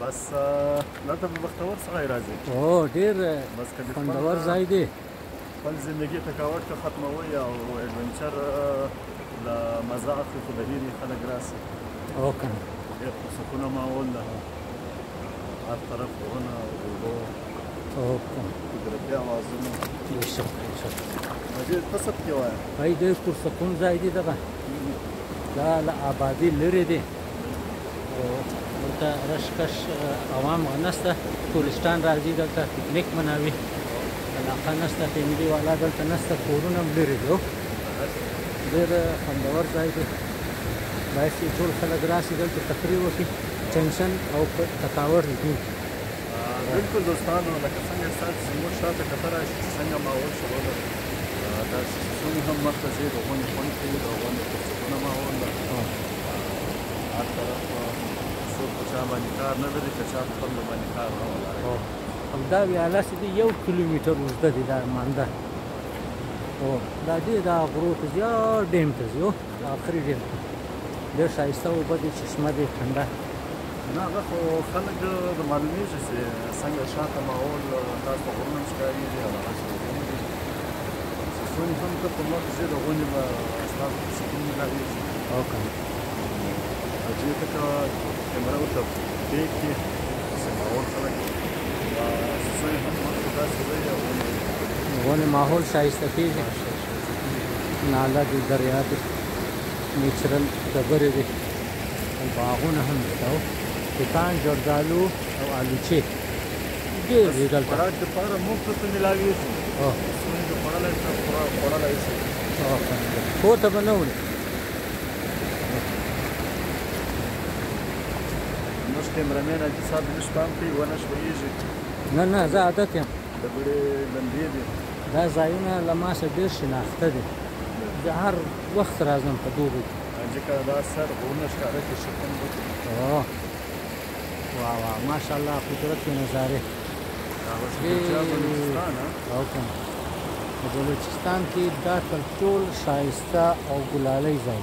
بس لا ته بختور څنګه راځي او ډیر بس کله خوندور ځای دی. خپل ژوندۍ تکاوت که ختموي او ایڈونچر له مزه اخلي خو د ډېرې خلک راسي او کنه ډېر سکونه ماحول ده، هر طرف غرونه اوبه او کنه قدرتي اوازونه. ډېر څه پکې وایه هی ډېر پرسکون ځای دی. دغه دا له آبادي لرې دی او دلته رشکش عوام نسته، ټوریسټان راځي دلته پکنیک مناوي، علاقه نسته، فیملي والا دلته نسته، کورونه هم لرې دي. ډېر خوندور ځای دی، باید چې ټول خلک راسي دلته تفریح وکړي، ټینشن او تکاوت وکړي. بالکل دوستانو، لکه څنګه ستاسو زموږ شاته کته راشي چې څنګه ماحول شروع ده، داسې څومره هم مخته ځي د غونډې خوند کوي، د غونډې پرسکونه ماحول ده، هر طرف څوک په چا باندې کار نه لري، که چا په خپل باندې کار نه ولري. همدا ویاله چې دی 1 کیلومتر اوږده دی دا مانده، او دا دی دا غرو ته ځي ډیم ته ځي، آخري ډیم ته ډېر ښایسته اوبه دي، چشمه دی ټنډه. نه هغه خو خلک د معلومیږي چې څنګه شاته ماحول تاسو په غرونو ښکارېږي او هغسې غرونه دي، چې څومره هم ته په مخ ځې د غونډې به ستاسو په سکون ملاوېږي. او کنه دې ته که کیمره ورته بیک کړي چې ماحول خلک څومره هم مخکې داسې ځای او ونې ماحول ښایسته کېږي، ناله دی، دریا دی، نیچرل ډبرې دي او باغونه هم شته، پیکان، جردالو او الوچې ډېر دي دلته. خوراک دپاره مفت ورته ملاوېږي، څومره خوړلی شي خوړلی شي. کور ته به نه وړي. زموږ کیمرامین حاجي صاحب لږ پام کوي ونه ښویېږي. نه نه، زه عادت یم. ډبرې لمدې دي. دا ځایونه له ما سره ډېر شناخته دي، زه هر وخت راځم په دوبي کې. حاجي که دا سر غرونه ښکاره کړي ښه خوند وکړي. واه واه ماشاءالله، قدرت کے نظارے. او کنه د بلوچستان کې دا تر ټول ښایسته او ګلالۍ ځای.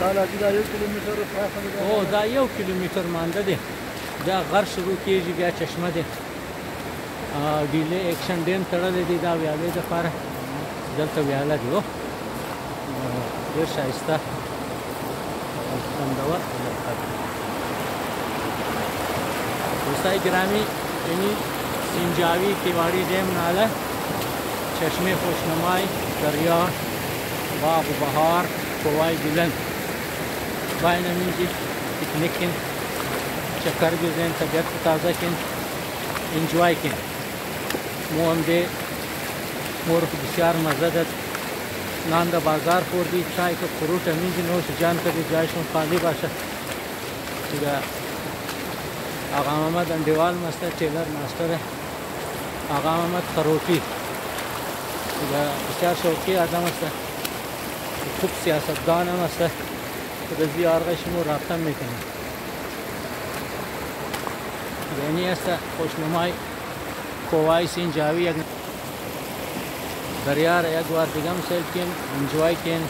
دا 1 کیلومتر او دا 1 کیلومتر مانده دی. دا غر شروع کېږي، بیا چشمه دی، ډیلې ایکشن ډیم تړلی دی دا ویالې دپاره. دلته ویاله دی، ډېر ښایسته او خوندور علاقه ده. دوستای گرامی، یعنی سینجاوی کیواڑی ڈیم نالا، چشمه خوشنمای، دریا، باغ و بهار، کوههای بلند. باید همینجی پیکنیک کن، چکر بزنین، طبیعت رو تازه کن، انجوای کن. مو هم ده مور بسیار مزه داد. نان دا بازار خوردی، چای که فروٹ همینجی نوش جان کردی، جایشون خالی باشه. دیگه آقا محمد انډیوال مسته، ټیلر ماستر ہے. آقا محمد خروټي بسیار شوقی آدم است، خوب سیاستدان هم است. به زیارت شما رابطه میکنیم. یعنی است خوشنمای کوای سینجاوی یک دریا را یک بار دیگه سیل کن، انجوای کن.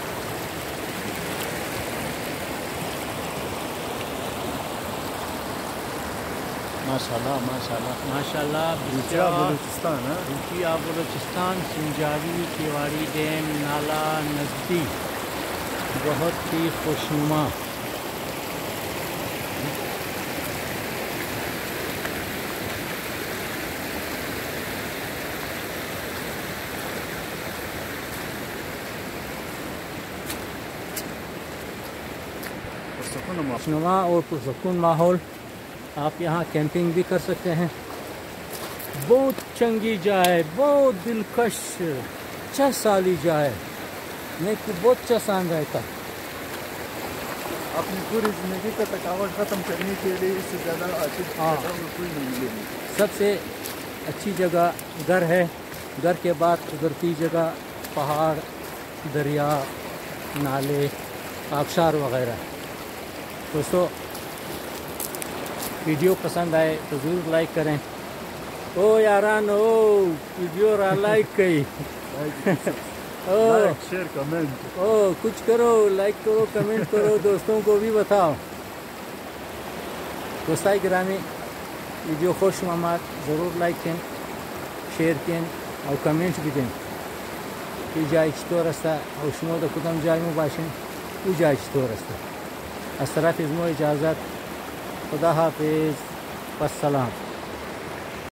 ماشاءالله ماشاءالله ماشاءاللہ بلوچیا بلوچستان بلوچیا بلوچستان سنجاوی کیواڑی ڈیم نالا نزدیک بہت ہی خوشنما. خوشنما اور پرسکون ماحول. آپ یہاں کیمپنگ بھی کر سکتے ہیں. بہت چنگی جائے, بہت دلکش 6 سالی جائے, میں کو بہت چسان رہتا. اپنی پوری زندگی کا تھکاوٹ ختم کرنے کے لیے اس سے زیادہ اچھی جگہ کوئی نہیں ملے گی. سب سے اچھی جگہ گھر ہے, گھر کے بعد قدرتی جگہ پہاڑ, دریا, نالے, آبشار وغیرہ. دوستو ویڈیو پسند آئے تو ضرور لائک کریں. او یاران او ویڈیو را لائک کئی, لائک شیئر کمنٹ او کچھ کرو, لائک کرو, کمنٹ کرو, دوستوں کو بھی بتاؤ. دوستائی گرامی ویڈیو خوش آمد, ضرور لائک کن, شیئر کن اور کمنٹ بھی دیں. ای جای چطور است او شما در کدام جای مو باشین او جای چطور است. از طرف از ما اجازت, خدا حافظ و السلام.